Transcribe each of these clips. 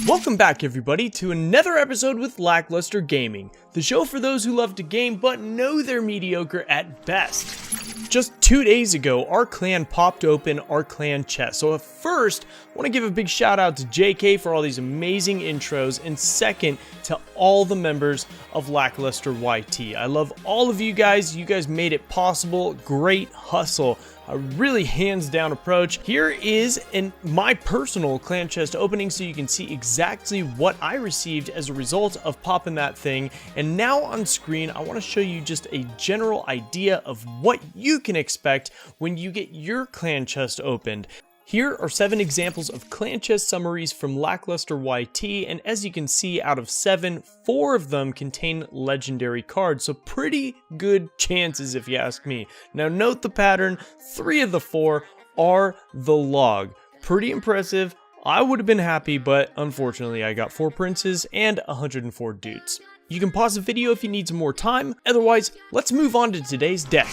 Welcome back everybody to another episode with Lackluster Gaming, the show for those who love to game but know they're mediocre at best. Just 2 days ago, our clan popped open our clan chest, so first, I want to give a big shout out to JK for all these amazing intros, and second, to all the members of LackLuster YT. I love all of you guys made it possible, great hustle. A really hands down approach. Here is my personal clan chest opening so you can see exactly what I received as a result of popping that thing. And now on screen, I want to show you just a general idea of what you can expect when you get your clan chest opened. Here are 7 examples of clan chest summaries from LackLuster YT, and as you can see, out of 7, 4 of them contain legendary cards, so pretty good chances if you ask me. Now note the pattern, 3 of the 4 are the log. Pretty impressive. I would have been happy, but unfortunately I got 4 princes and 104 dudes. You can pause the video if you need some more time, otherwise let's move on to today's deck.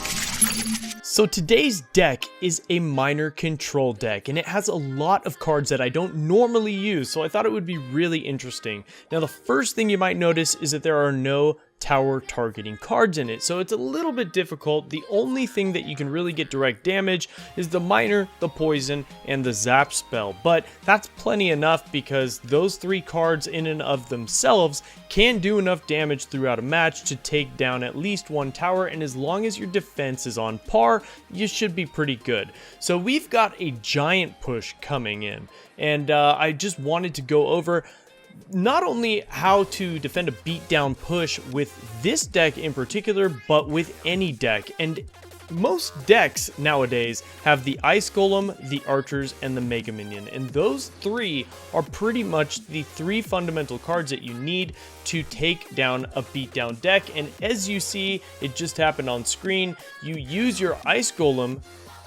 So today's deck is a minor control deck, and it has a lot of cards that I don't normally use, so I thought it would be really interesting. Now the first thing you might notice is that there are no tower targeting cards in it, so it's a little bit difficult. The only thing that you can really get direct damage is the minor, the poison, and the zap spell, but that's plenty enough because those 3 cards in and of themselves can do enough damage throughout a match to take down at least 1 tower, and as long as your defense is on par, you should be pretty good. So we've got a giant push coming in, and I just wanted to go over not only how to defend a beatdown push with this deck in particular, but with any deck. And most decks nowadays have the Ice Golem, the Archers, and the Mega Minion, and those 3 are pretty much the 3 fundamental cards that you need to take down a beatdown deck. And as you see, it just happened on screen, you use your Ice Golem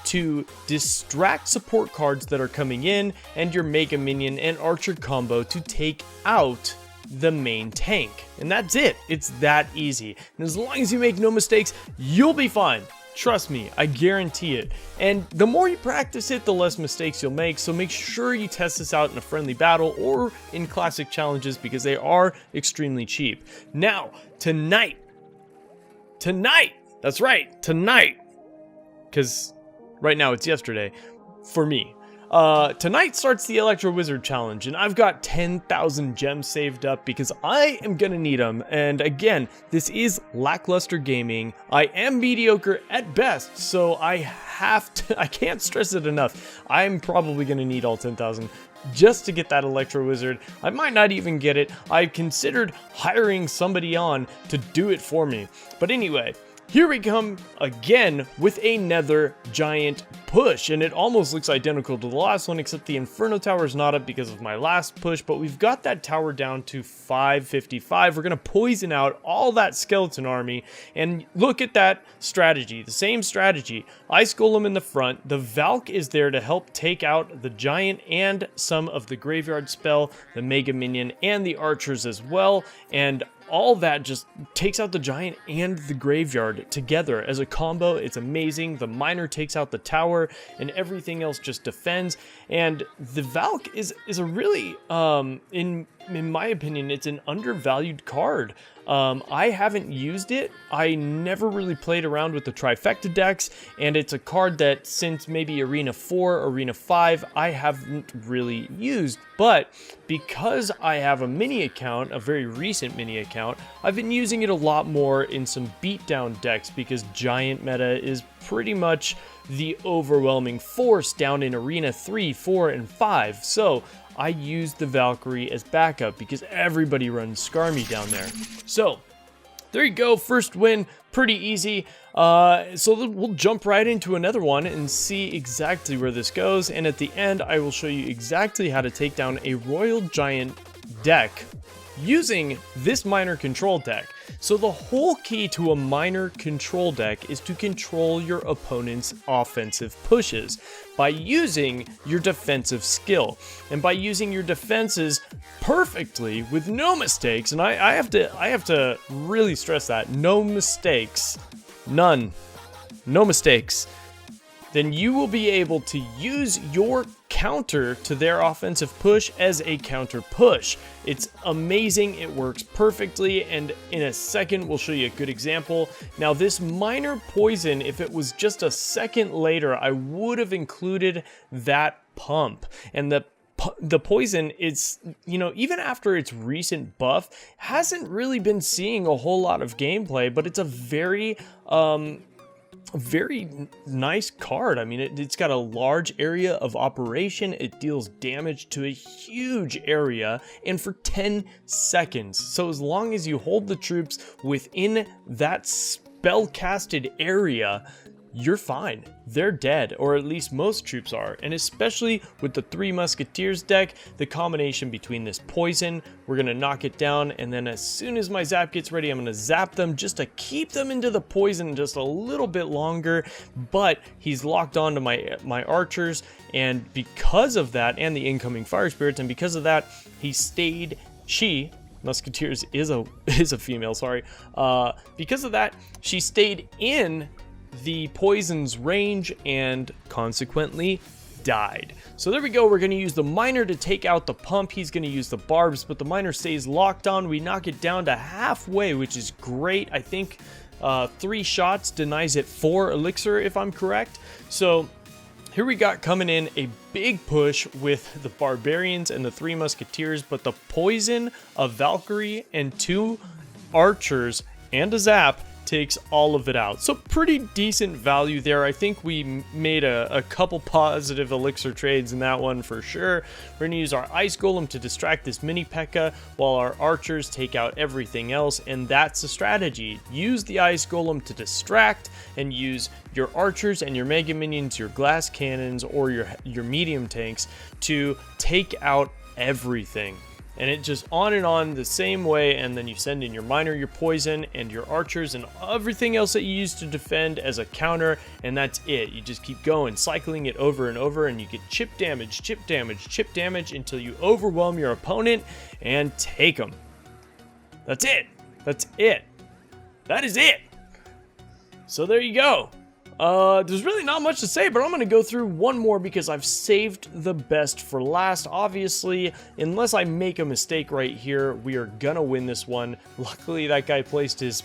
to distract support cards that are coming in, and your Mega Minion and Archer combo to take out the main tank. And that's it. It's that easy. And as long as you make no mistakes, you'll be fine. Trust me, I guarantee it. And the more you practice it, the less mistakes you'll make, so make sure you test this out in a friendly battle or in classic challenges because they are extremely cheap. Now, tonight, that's right, tonight, because right now it's yesterday for me. Tonight starts the Electro Wizard Challenge, and I've got 10,000 gems saved up because I am gonna need them. And again, this is Lackluster Gaming. I am mediocre at best, so I can't stress it enough. I'm probably gonna need all 10,000 just to get that Electro Wizard. I might not even get it. I've considered hiring somebody on to do it for me. But anyway, here we come again with another giant push, and it almost looks identical to the last one, except the Inferno Tower is not up because of my last push, but we've got that tower down to 555. We're going to poison out all that skeleton army, and look at that strategy, the same strategy. Ice Golem in the front, the Valk is there to help take out the Giant and some of the Graveyard spell, the Mega Minion, and the Archers as well, and all that just takes out the Giant and the Graveyard together as a combo. It's amazing. The Minor takes out the tower and everything else just defends. And the Valk is a really, in my opinion, it's an undervalued card. I haven't used it. I never really played around with the Trifecta decks, and it's a card that since maybe Arena 4, Arena 5, I haven't really used. But because I have a mini account, a very recent mini account, I've been using it a lot more in some beatdown decks because Giant meta is pretty much the overwhelming force down in Arena 3, 4, and 5. So I use the Valkyrie as backup because everybody runs Skarmy down there. So there you go, first win, pretty easy. So we'll jump right into another one and see exactly where this goes. And at the end, I will show you exactly how to take down a Royal Giant deck using this minor control deck. So the whole key to a minor control deck is to control your opponent's offensive pushes by using your defensive skill, and by using your defenses perfectly with no mistakes. And I have to really stress that, no mistakes, none, no mistakes. then you will be able to use your counter to their offensive push as a counter push. It's amazing, it works perfectly, and in a second we'll show you a good example. Now this minor poison, if it was just a second later, I would have included that pump. And the poison is, you know, even after its recent buff, hasn't really been seeing a whole lot of gameplay, but it's a very nice card. I mean, it's got a large area of operation, it deals damage to a huge area, and for 10 seconds. So as long as you hold the troops within that spell-casted area, you're fine. They're dead, or at least most troops are. And especially with the Three Musketeers deck, the combination between this poison, we're gonna knock it down, and then as soon as my zap gets ready, I'm gonna zap them just to keep them into the poison just a little bit longer. But he's locked on to my archers, and because of that, and the incoming fire spirits, and because of that, Musketeers is a female, sorry. Because of that, she stayed in the poison's range and consequently died. So there we go. We're going to use the miner to take out the pump. He's going to use the barbs, but the miner stays locked on. We knock it down to halfway, which is great. I think 3 shots denies it 4 elixir, if I'm correct. So here we got coming in a big push with the Barbarians and the 3 Musketeers, but the poison of Valkyrie and 2 archers and a zap takes all of it out. So pretty decent value there. I think we made a couple positive elixir trades in that one for sure. We're gonna use our ice golem to distract this mini P.E.K.K.A. while our archers take out everything else, and that's the strategy. Use the ice golem to distract and use your archers and your mega minions, your glass cannons, or your medium tanks to take out everything. And it just on and on the same way, and then you send in your miner, your poison, and your archers, and everything else that you use to defend as a counter, and that's it. You just keep going, cycling it over and over, and you get chip damage, chip damage, chip damage, until you overwhelm your opponent and take them. That's it. That's it. That is it. So there you go. There's really not much to say, but I'm going to go through one more because I've saved the best for last. Obviously, unless I make a mistake right here, we are going to win this one. Luckily, that guy placed his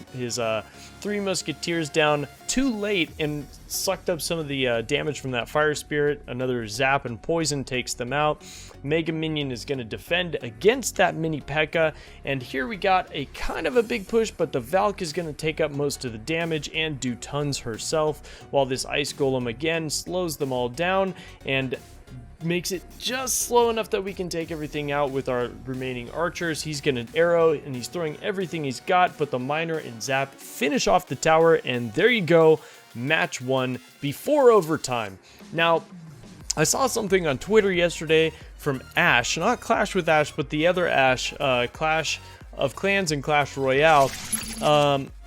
3 Musketeers down too late and sucked up some of the damage from that Fire Spirit. Another zap and poison takes them out. Mega Minion is going to defend against that mini P.E.K.K.A. And here we got a kind of a big push, but the Valk is going to take up most of the damage and do tons herself, while this Ice Golem again slows them all down and makes it just slow enough that we can take everything out with our remaining archers. He's gonna arrow and he's throwing everything he's got, but the miner and zap finish off the tower, and there you go, match 1 before overtime. Now, I saw something on Twitter yesterday from Ash, not Clash with Ash, but the other Ash, Clash of Clans and Clash Royale.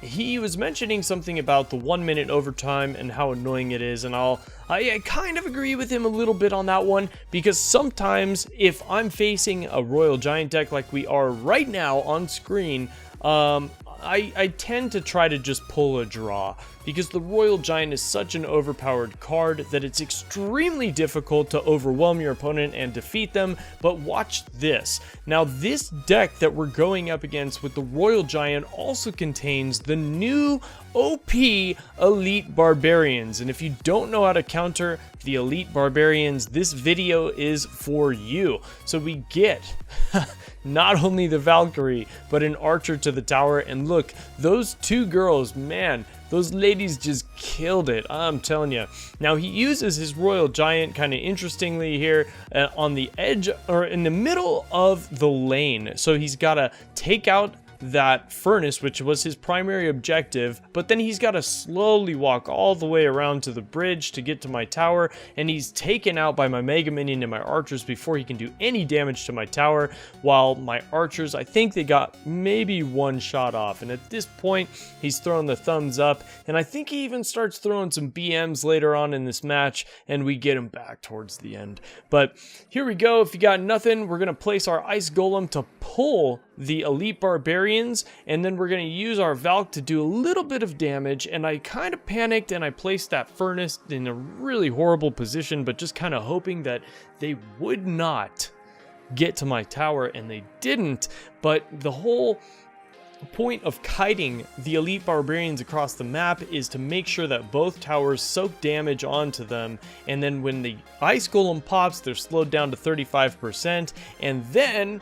He was mentioning something about the 1-minute overtime and how annoying it is, and I kind of agree with him a little bit on that one, because sometimes if I'm facing a Royal Giant deck like we are right now on screen, I tend to try to just pull a draw, because the Royal Giant is such an overpowered card that it's extremely difficult to overwhelm your opponent and defeat them. But watch this. Now, this deck that we're going up against with the Royal Giant also contains the new OP Elite Barbarians, and if you don't know how to counter the Elite Barbarians, this video is for you. So we get not only the Valkyrie, but an archer to the tower, and look, those 2 girls, man, those ladies just killed it, I'm telling you. Now, he uses his Royal Giant kind of interestingly here on the edge, or in the middle of the lane. So he's got to take out that furnace, which was his primary objective, but then he's got to slowly walk all the way around to the bridge to get to my tower, and he's taken out by my Mega Minion and my archers before he can do any damage to my tower, while my archers, I think they got maybe 1 shot off. And at this point, he's throwing the thumbs up, and I think he even starts throwing some BMs later on in this match, and we get him back towards the end. But here we go. If you got nothing, we're going to place our Ice Golem to pull the Elite Barbarians, and then we're going to use our Valk to do a little bit of damage. And I kind of panicked and I placed that furnace in a really horrible position, but just kind of hoping that they would not get to my tower, and they didn't. But the whole point of kiting the Elite Barbarians across the map is to make sure that both towers soak damage onto them, and then when the Ice Golem pops, they're slowed down to 35%, and then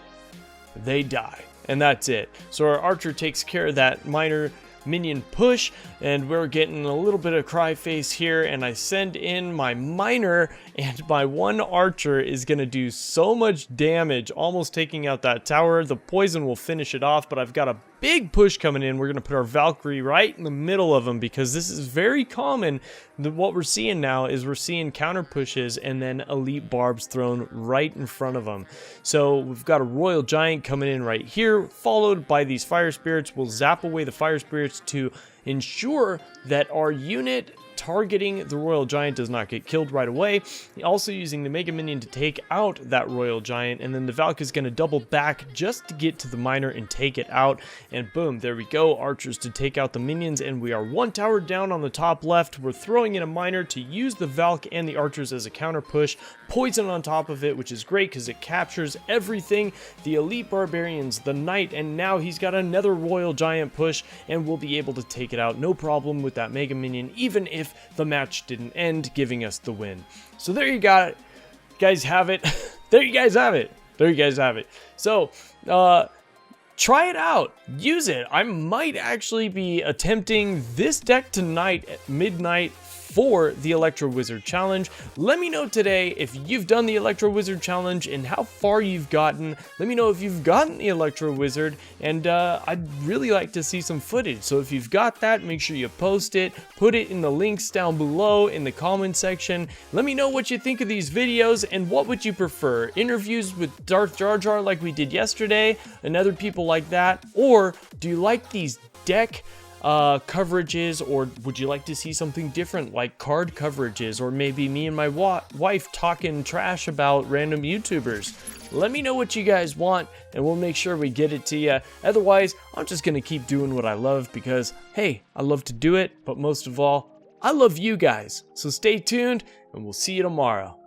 they die. And that's it. So our archer takes care of that minor minion push, and we're getting a little bit of cry face here, and I send in my miner, and my one archer is gonna do so much damage, almost taking out that tower. The poison will finish it off, but I've got a big push coming in. We're gonna put our Valkyrie right in the middle of them, because this is very common. What we're seeing now is we're seeing counter pushes and then elite barbs thrown right in front of them. So we've got a Royal Giant coming in right here, followed by these Fire Spirits. We'll zap away the Fire Spirits to ensure that our unit targeting the Royal Giant does not get killed right away. Also using the Mega Minion to take out that Royal Giant, and then the Valk is going to double back just to get to the miner and take it out, and boom, there we go, archers to take out the minions, and we are one tower down on the top left. We're throwing in a miner to use the Valk and the archers as a counter push, poison on top of it, which is great because it captures everything. The Elite Barbarians, the Knight, and now he's got another Royal Giant push, and we'll be able to take it out no problem with that Mega Minion, even if the match didn't end, giving us the win. So there you got it. Guys have it. There you guys have it. There you guys have it. So, try it out. Use it. I might actually be attempting this deck tonight at midnight for the Electro Wizard Challenge. Let me know today if you've done the Electro Wizard Challenge and how far you've gotten. Let me know if you've gotten the Electro Wizard, and I'd really like to see some footage. So if you've got that, make sure you post it, put it in the links down below in the comment section. Let me know what you think of these videos, and what would you prefer? Interviews with Darth Jar Jar like we did yesterday and other people like that? Or do you like these deck coverages, or would you like to see something different like card coverages, or maybe me and my wife talking trash about random YouTubers? Let me know what you guys want, and we'll make sure we get it to you. Otherwise, I'm just gonna keep doing what I love, because hey, I love to do it, but most of all, I love you guys. So stay tuned, and we'll see you tomorrow.